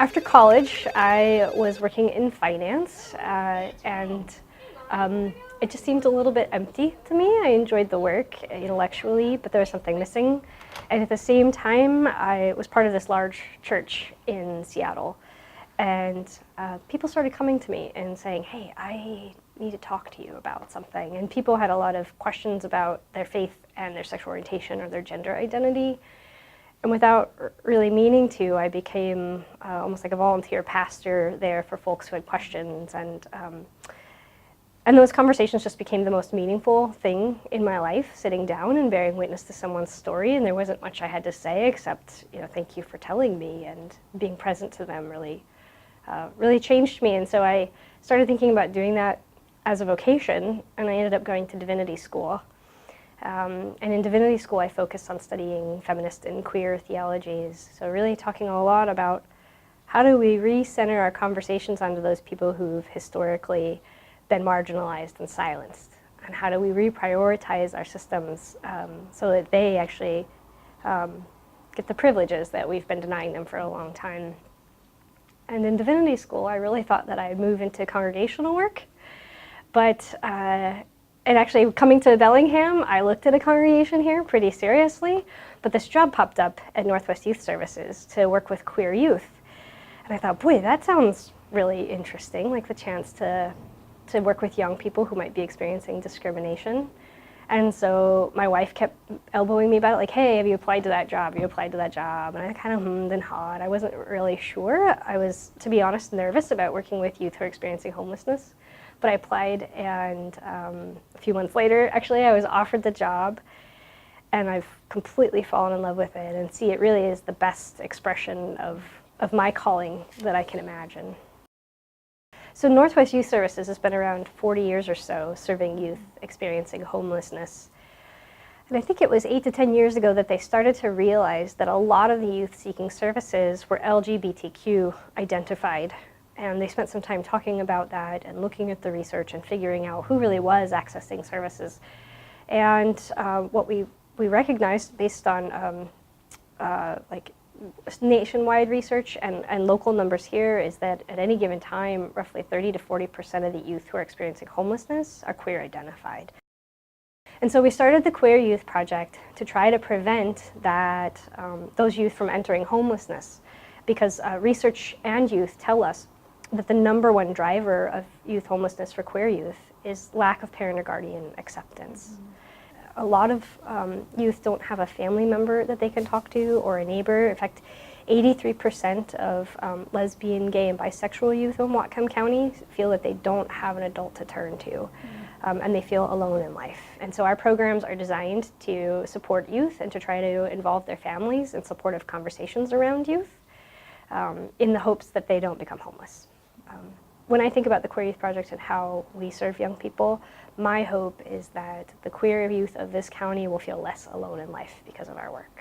After college, I was working in finance, and it just seemed a little bit empty to me. I enjoyed the work intellectually, but there was something missing. And at the same time, I was part of this large church in Seattle, and people started coming to me and saying, "Hey, I need to talk to you about something." And people had a lot of questions about their faith and their sexual orientation or their gender identity. And without really meaning to, I became almost like a volunteer pastor there for folks who had questions. And those conversations just became the most meaningful thing in my life, sitting down and bearing witness to someone's story. And there wasn't much I had to say except, thank you for telling me, and being present to them really changed me. And so I started thinking about doing that as a vocation, and I ended up going to divinity school. And in divinity school, I focused on studying feminist and queer theologies. So really talking a lot about how do we recenter our conversations onto those people who've historically been marginalized and silenced, and how do we reprioritize our systems so that they actually get the privileges that we've been denying them for a long time. And in divinity school, I really thought that I'd move into congregational work, but and actually, coming to Bellingham, I looked at a congregation here pretty seriously, but this job popped up at Northwest Youth Services to work with queer youth. And I thought, boy, that sounds really interesting, like the chance to work with young people who might be experiencing discrimination. And so my wife kept elbowing me about it, like, hey, have you applied to that job? Have you applied to that job? And I kind of hummed and hawed. I wasn't really sure. I was, to be honest, nervous about working with youth who are experiencing homelessness. But I applied, and a few months later, actually, I was offered the job, and I've completely fallen in love with it, and see, it really is the best expression of my calling that I can imagine. So Northwest Youth Services has been around 40 years or so, serving youth experiencing homelessness. And I think it was 8 to 10 years ago that they started to realize that a lot of the youth seeking services were LGBTQ identified. And they spent some time talking about that and looking at the research and figuring out who really was accessing services. And what we recognized based on like nationwide research and local numbers here is that at any given time, roughly 30 to 40% of the youth who are experiencing homelessness are queer identified. And so we started the Queer Youth Project to try to prevent that, those youth from entering homelessness, because research and youth tell us that the #1 driver of youth homelessness for queer youth is lack of parent or guardian acceptance. Mm-hmm. A lot of youth don't have a family member that they can talk to or a neighbor. In fact, 83% of lesbian, gay, and bisexual youth in Whatcom County feel that they don't have an adult to turn to, mm-hmm. And they feel alone in life. And so our programs are designed to support youth and to try to involve their families in supportive conversations around youth in the hopes that they don't become homeless. When I think about the Queer Youth Project and how we serve young people, my hope is that the queer youth of this county will feel less alone in life because of our work.